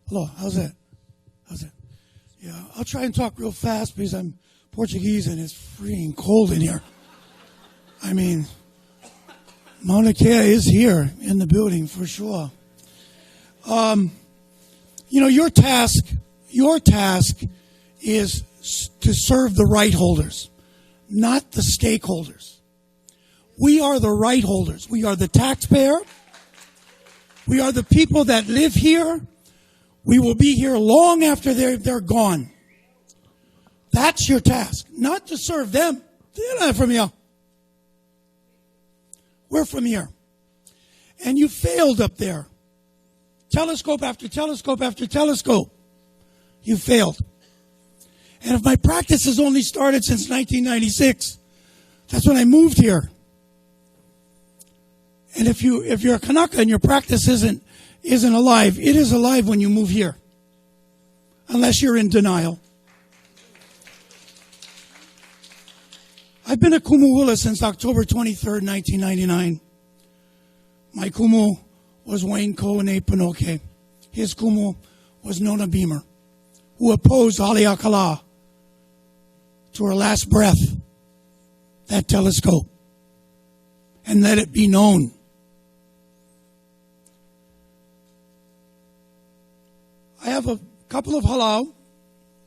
Hello, how's that? How's that? Yeah, I'll try and talk real fast because I'm Portuguese and it's freaking cold in here. I mean, Mauna Kea is here in the building for sure. Your task is to serve the right holders, not the stakeholders. We are the right holders. We are the taxpayer. We are the people that live here. We will be here long after they're gone. That's your task, not to serve them. They're not from here. We're from here. And you failed up there. Telescope after telescope after telescope. You failed. And if my practice has only started since 1996, that's when I moved here. And if you're a Kanaka and your practice isn't alive, it is alive when you move here. Unless you're in denial. I've been a Kumuhula since October 23rd, 1999. My kumu was Wayne Koene Pinoke. His kumu was Nona Beamer, who opposed Haleakala to her last breath, that telescope, and let it be known. I have a couple of halau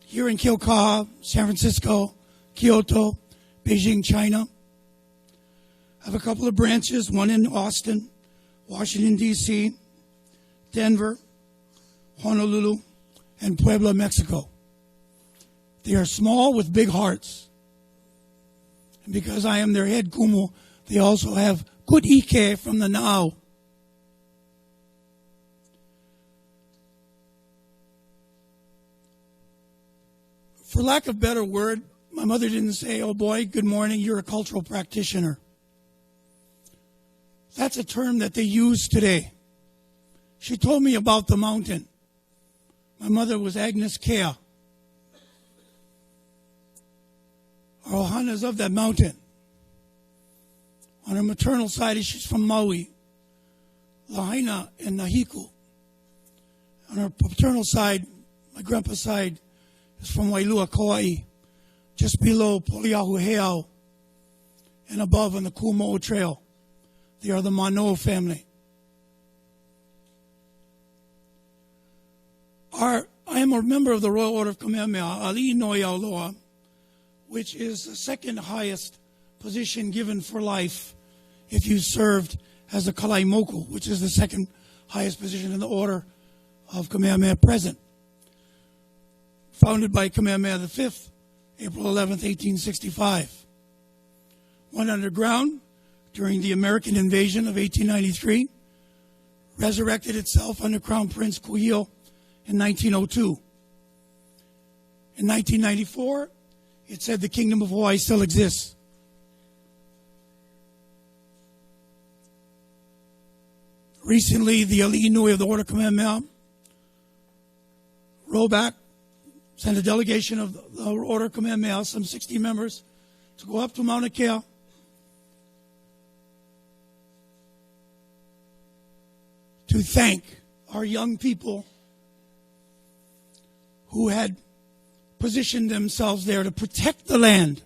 here in Keaukaha, San Francisco, Kyoto, Beijing, China. I have a couple of branches, one in Austin, Washington, D.C., Denver, Honolulu, and Puebla, Mexico. They are small with big hearts. And because I am their head kumu, they also have good ike from the Na'au. For lack of a better word, my mother didn't say, "Oh boy, good morning, you're a cultural practitioner." That's a term that they use today. She told me about the mountain. My mother was Agnes Kea. Our ohana's of that mountain. On her maternal side, she's from Maui, Lahaina and Nahiku. On her paternal side, my grandpa's side, is from Wailua, Kauai, just below Poliahu Heau and above on the Kumo'o Trail. They are the Manoa family. I am a member of the Royal Order of Kamehameha, Ali'i Noi Aoloa, which is the second highest position given for life if you served as a kalaimoku, which is the second highest position in the Order of Kamehameha present. Founded by Kamehameha V, April 11th, 1865. Went underground during the American invasion of 1893, resurrected itself under Crown Prince Kuhio in 1902. In 1994, it said the Kingdom of Hawaii still exists. Recently, the Ali'i Nui of the Order of Kamehameha, Roback, sent a delegation of the Order of Kamehameha, some 60 members, to go up to Mauna Kea to thank our young people who had positioned themselves there to protect the land.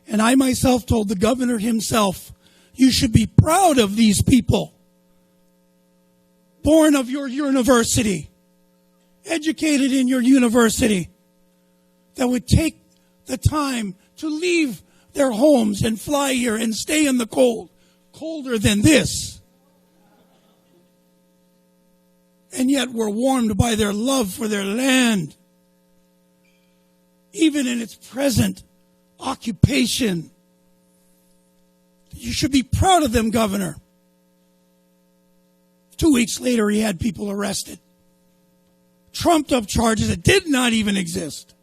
And I myself told the governor himself, you should be proud of these people, born of your university, educated in your university, that would take the time to leave their homes and fly here and stay in the cold, colder than this. And yet were warmed by their love for their land, even in its present occupation. You should be proud of them, Governor. 2 weeks later, he had people arrested. Trumped up charges that did not even exist.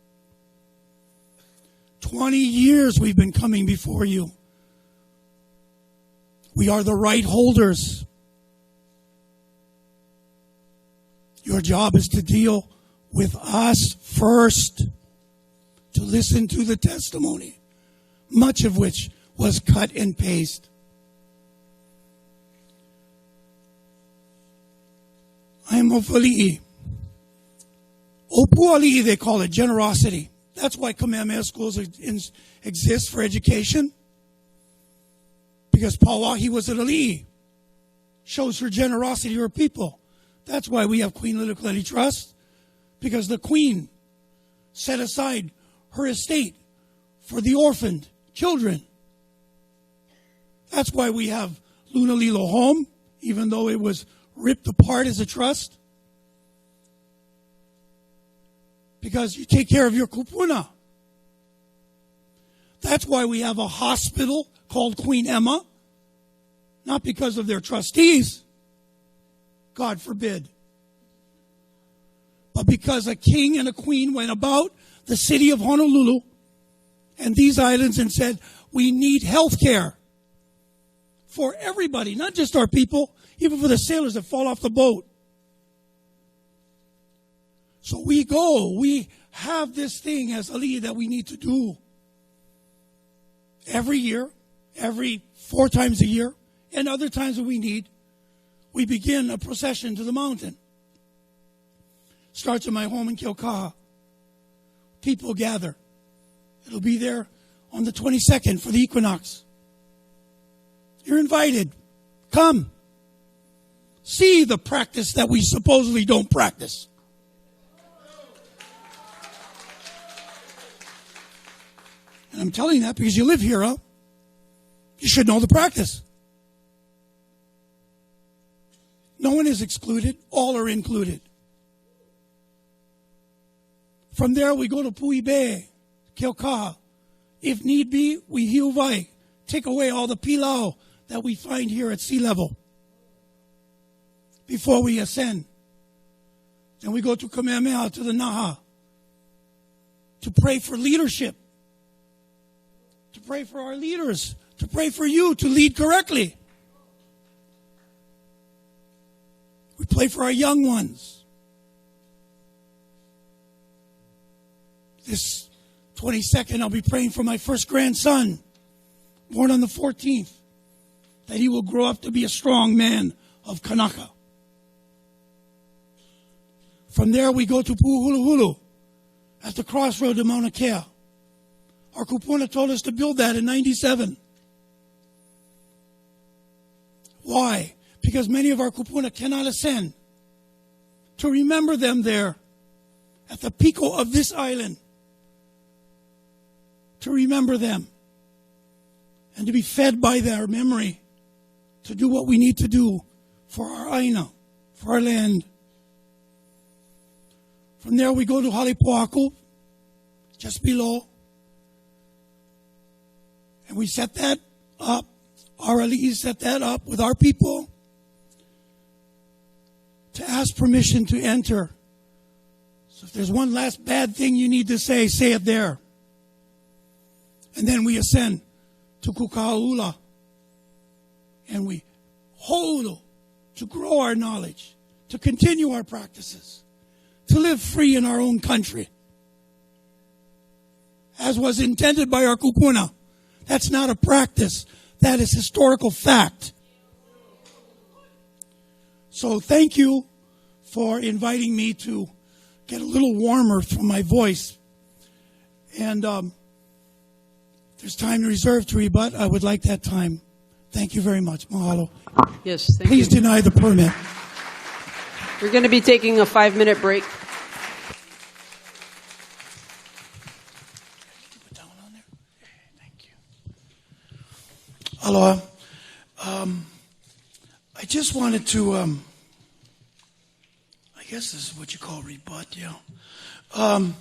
20 years we've been coming before you. We are the right holders. Your job is to deal with us first, to listen to the testimony, much of which was cut and paste. I am Ofali'i. Opuali, they call it generosity. That's why Kamehameha schools exist for education. Because Pauahi was an ali'i. Shows her generosity to her people. That's why we have Queen Liliuokalani Trust. Because the Queen set aside her estate for the orphaned children. That's why we have Lunalilo Home, even though it was ripped apart as a trust. Because you take care of your kupuna. That's why we have a hospital called Queen Emma. Not because of their trustees, God forbid, but because a king and a queen went about the city of Honolulu and these islands and said, we need health care for everybody, not just our people, even for the sailors that fall off the boat. So we have this thing as ali'i that we need to do every year, every 4 times a year. And other times that we need, we begin a procession to the mountain. Starts at my home in Kilkaha. People gather. It'll be there on the 22nd for the equinox. You're invited. Come. See the practice that we supposedly don't practice. And I'm telling you that because you live here, huh? You should know the practice. No one is excluded. All are included. From there, we go to Puibe, Kilkaha. If need be, we hiuvai. Take away all the pilau that we find here at sea level before we ascend. Then we go to Kamehameha, to the Naha, to pray for leadership, to pray for our leaders, to pray for you to lead correctly. We pray for our young ones. This 22nd, I'll be praying for my first grandson, born on the 14th, that he will grow up to be a strong man of Kanaka. From there, we go to Pu'uhuluhulu at the crossroad of Mauna Kea. Our kupuna told us to build that in 97. Why? Because many of our kupuna cannot ascend. To remember them there at the pico of this island. To remember them. And to be fed by their memory. To do what we need to do for our aina, for our land. From there we go to Halipuaku, just below. And we set that up. Our ali'i set that up with our people. To ask permission to enter. So if there's one last bad thing you need to say it there. And then we ascend to Kuka'aula. And we hold to grow our knowledge, to continue our practices, to live free in our own country. As was intended by our kupuna. That's not a practice. That is historical fact. So thank you for inviting me to get a little warmer from my voice. And if there's time reserved to rebut, I would like that time. Thank you very much. Mahalo. Yes, thank you. Please deny the permit. We're going to be taking a 5-minute break. Thank you. Aloha. I just wanted to, I guess this is what you call rebut, yeah. I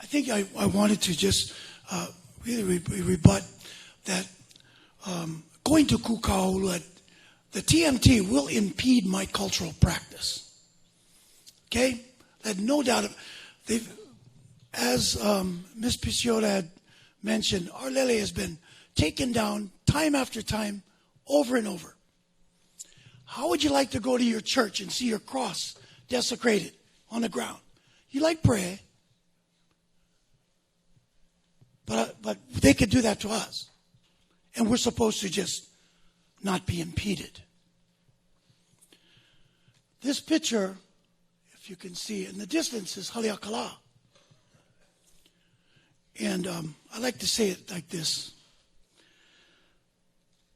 think I wanted to just really rebut that going to Kuka'aula, the TMT will impede my cultural practice. Okay? That no doubt, as Ms. Picciota had mentioned, our lele has been taken down time after time, over and over. How would you like to go to your church and see your cross desecrated on the ground? You like prayer, but they could do that to us. And we're supposed to just not be impeded. This picture, if you can see in the distance, is Haleakala. And I like to say it like this.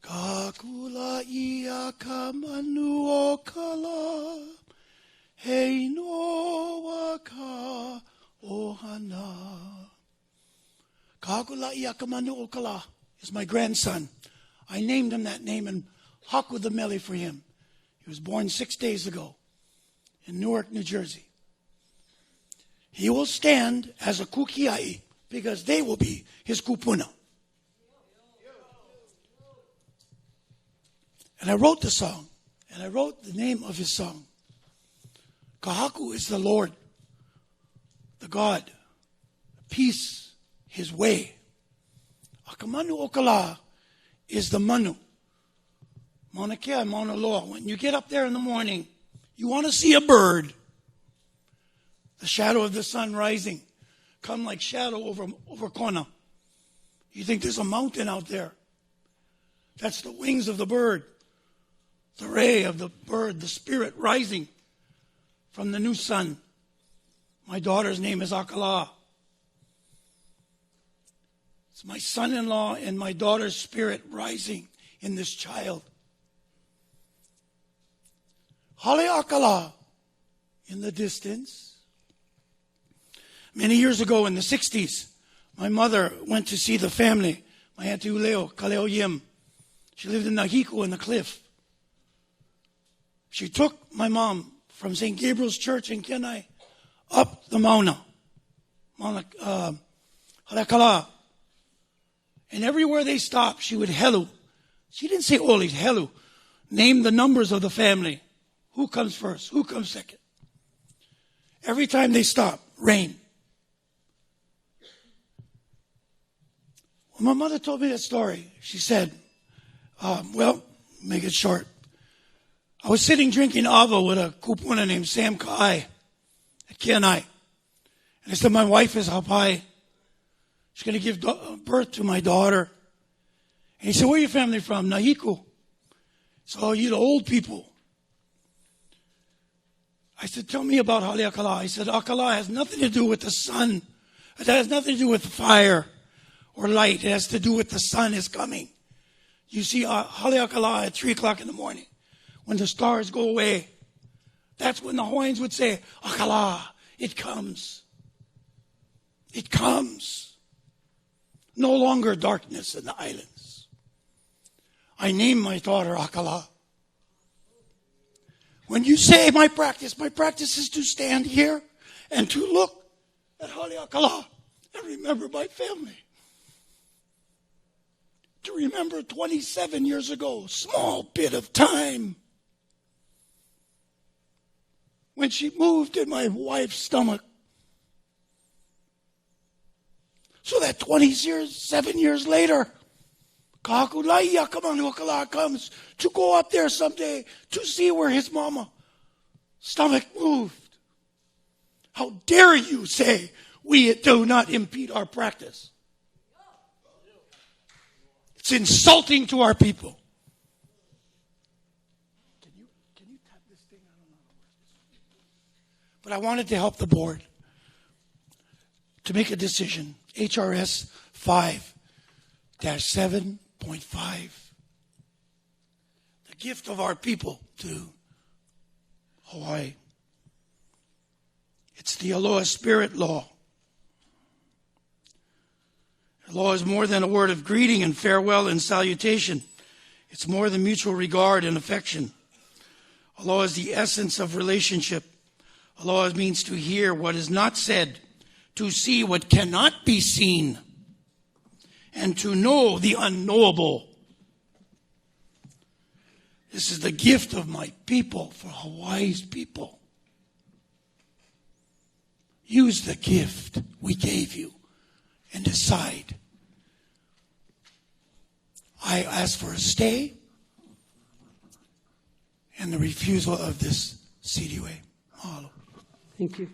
Kakula ia kamanu o kala, hei noa ka ohana. Kakula ia kamanu o kala is my grandson. I named him that name and haku the mele for him. He was born 6 days ago in Newark, New Jersey. He will stand as a kukiai because they will be his kupuna. And I wrote the song, and I wrote the name of his song. Kahaku is the Lord, the God, peace, his way. Akamanu okala is the manu. Mauna Kea, Mauna Loa. When you get up there in the morning, you want to see a bird. The shadow of the sun rising. Come like shadow over Kona. You think there's a mountain out there. That's the wings of the bird. The ray of the bird, the spirit rising from the new sun. My daughter's name is Akala. It's my son-in-law and my daughter's spirit rising in this child. Hale Akala in the distance. Many years ago in the 60s, my mother went to see the family. My auntie Uleo, Kaleo Yim. She lived in Nahiko in the cliff. She took my mom from St. Gabriel's Church in Kenai up the Mauna Halakala. And everywhere they stopped, she would helu. She didn't say oli, helu. Name the numbers of the family. Who comes first? Who comes second? Every time they stopped, rain. When my mother told me that story, she said, make it short. I was sitting drinking ava with a kupuna named Sam Kai at Kenai. And I said, my wife is hapai. She's going to give birth to my daughter. And he said, where are your family from? Nahiku. So you the old people. I said, tell me about Haleakala. He said, Akala has nothing to do with the sun. It has nothing to do with fire or light. It has to do with the sun is coming. You see Haleakala at 3 o'clock in the morning. When the stars go away, that's when the Hawaiians would say, Akala, it comes. It comes. No longer darkness in the islands. I named my daughter Akala. When you say my practice is to stand here and to look at Haleakala and remember my family. To remember 27 years ago, small bit of time, when she moved in my wife's stomach. So that 27 years later, Kakulaiya Kamanukala comes to go up there someday to see where his mama stomach moved. How dare you say we do not impede our practice? It's insulting to our people. Can you tap this thing? I don't know. But I wanted to help the board to make a decision. HRS 5-7.5. The gift of our people to Hawaii. It's the Aloha Spirit Law. The law is more than a word of greeting and farewell and salutation. It's more than mutual regard and affection. Aloha is the essence of relationship. Aloha means to hear what is not said, to see what cannot be seen, and to know the unknowable. This is the gift of my people for Hawaii's people. Use the gift we gave you and decide. I ask for a stay and the refusal of this CDUA. Mahalo. Thank you.